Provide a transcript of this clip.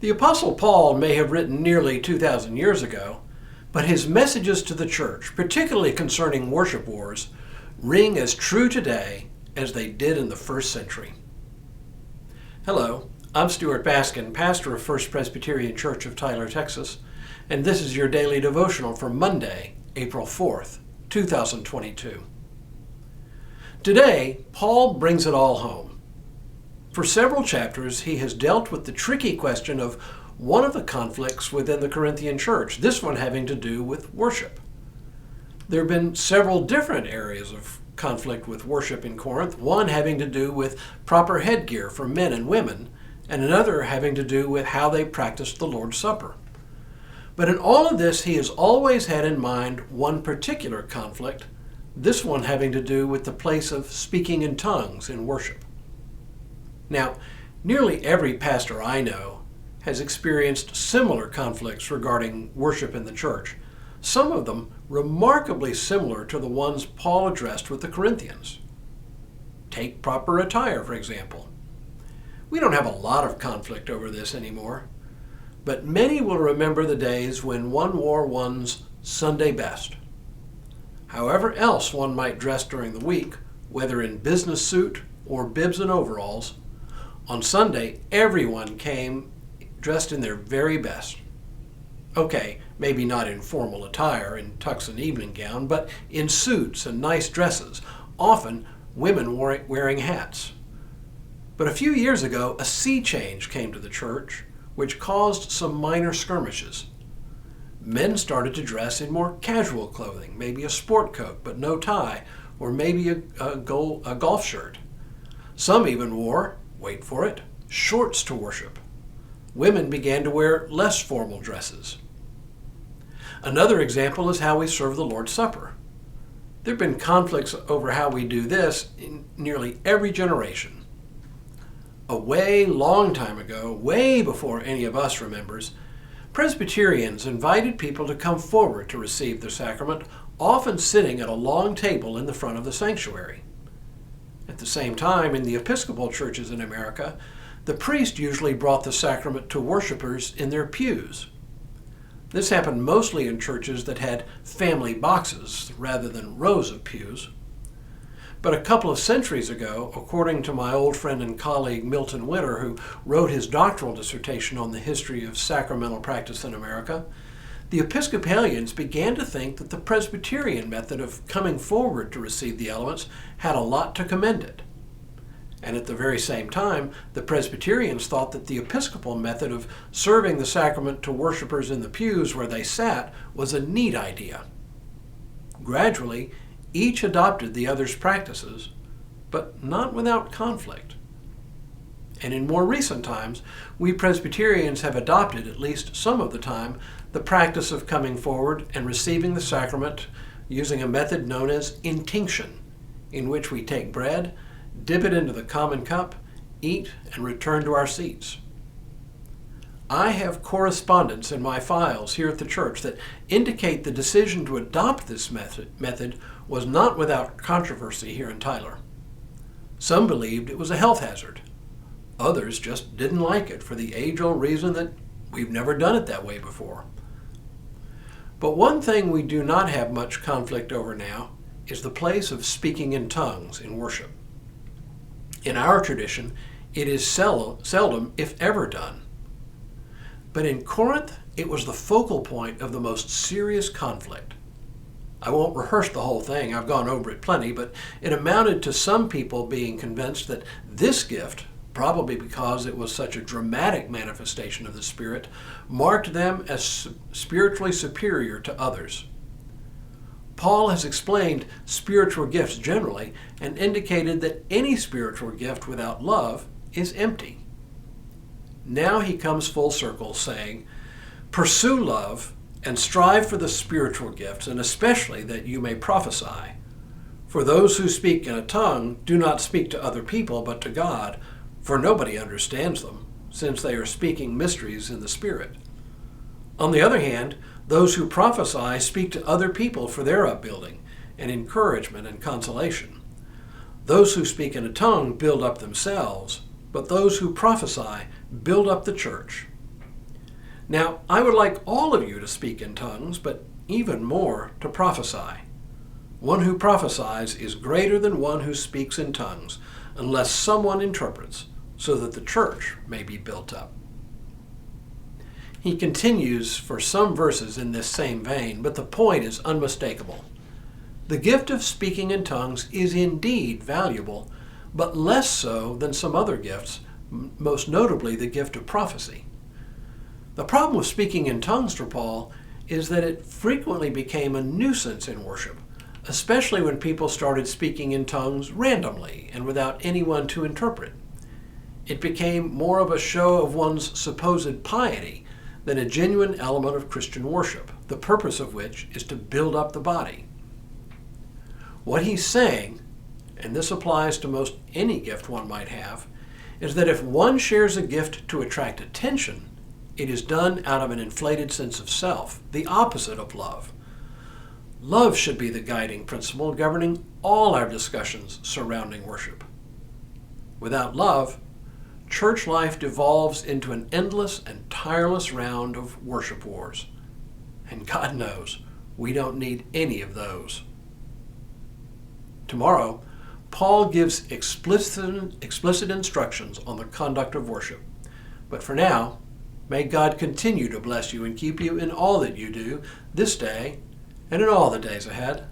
The Apostle Paul may have written nearly 2,000 years ago, but his messages to the church, particularly concerning worship wars, ring as true today as they did in the first century. Hello, I'm Stuart Baskin, pastor of First Presbyterian Church of Tyler, Texas, and this is your daily devotional for Monday, April 4th, 2022. Today, Paul brings it all home. For several chapters, he has dealt with the tricky question of one of the conflicts within the Corinthian church, this one having to do with worship. There have been several different areas of conflict with worship in Corinth, one having to do with proper headgear for men and women, and another having to do with how they practiced the Lord's Supper. But in all of this, he has always had in mind one particular conflict, this one having to do with the place of speaking in tongues in worship. Now, nearly every pastor I know has experienced similar conflicts regarding worship in the church, some of them remarkably similar to the ones Paul addressed with the Corinthians. Take proper attire, for example. We don't have a lot of conflict over this anymore, but many will remember the days when one wore one's Sunday best. However else one might dress during the week, whether in business suit or bibs and overalls, on Sunday everyone came dressed in their very best. Okay, maybe not in formal attire, in tux and evening gown, but in suits and nice dresses, often women wearing hats. But a few years ago, a sea change came to the church, which caused some minor skirmishes. Men started to dress in more casual clothing, maybe a sport coat but no tie, or maybe a golf shirt. Some even wore, wait for it, shorts to worship. Women began to wear less formal dresses. Another example is how we serve the Lord's Supper. There have been conflicts over how we do this in nearly every generation. A way long time ago, way before any of us remembers, Presbyterians invited people to come forward to receive the sacrament, often sitting at a long table in the front of the sanctuary. At the same time, in the Episcopal churches in America, the priest usually brought the sacrament to worshipers in their pews. This happened mostly in churches that had family boxes rather than rows of pews. But a couple of centuries ago, according to my old friend and colleague Milton Winter, who wrote his doctoral dissertation on the history of sacramental practice in America, the Episcopalians began to think that the Presbyterian method of coming forward to receive the elements had a lot to commend it. And at the very same time, the Presbyterians thought that the Episcopal method of serving the sacrament to worshipers in the pews where they sat was a neat idea. Gradually, each adopted the other's practices, but not without conflict. And in more recent times, we Presbyterians have adopted, at least some of the time, the practice of coming forward and receiving the sacrament using a method known as intinction, in which we take bread, dip it into the common cup, eat, and return to our seats. I have correspondence in my files here at the church that indicate the decision to adopt this method was not without controversy here in Tyler. Some believed it was a health hazard. Others just didn't like it for the age-old reason that we've never done it that way before. But one thing we do not have much conflict over now is the place of speaking in tongues in worship. In our tradition, it is seldom, if ever, done. But in Corinth, it was the focal point of the most serious conflict. I won't rehearse the whole thing, I've gone over it plenty, but it amounted to some people being convinced that this gift, probably because it was such a dramatic manifestation of the Spirit, marked them as spiritually superior to others. Paul has explained spiritual gifts generally and indicated that any spiritual gift without love is empty. Now he comes full circle saying, pursue love and strive for the spiritual gifts, and especially that you may prophesy. For those who speak in a tongue do not speak to other people but to God, for nobody understands them, since they are speaking mysteries in the Spirit. On the other hand, those who prophesy speak to other people for their upbuilding and encouragement and consolation. Those who speak in a tongue build up themselves, but those who prophesy build up the church. Now, I would like all of you to speak in tongues, but even more to prophesy. One who prophesies is greater than one who speaks in tongues, unless someone interprets, so that the church may be built up. He continues for some verses in this same vein, but the point is unmistakable. The gift of speaking in tongues is indeed valuable, but less so than some other gifts, most notably the gift of prophecy. The problem with speaking in tongues for Paul is that it frequently became a nuisance in worship, especially when people started speaking in tongues randomly and without anyone to interpret. It became more of a show of one's supposed piety than a genuine element of Christian worship, the purpose of which is to build up the body. What he's saying, and this applies to most any gift one might have, is that if one shares a gift to attract attention, it is done out of an inflated sense of self, the opposite of love. Love should be the guiding principle governing all our discussions surrounding worship. Without love, church life devolves into an endless and tireless round of worship wars. And God knows we don't need any of those. Tomorrow, Paul gives explicit instructions on the conduct of worship. But for now, may God continue to bless you and keep you in all that you do this day and in all the days ahead.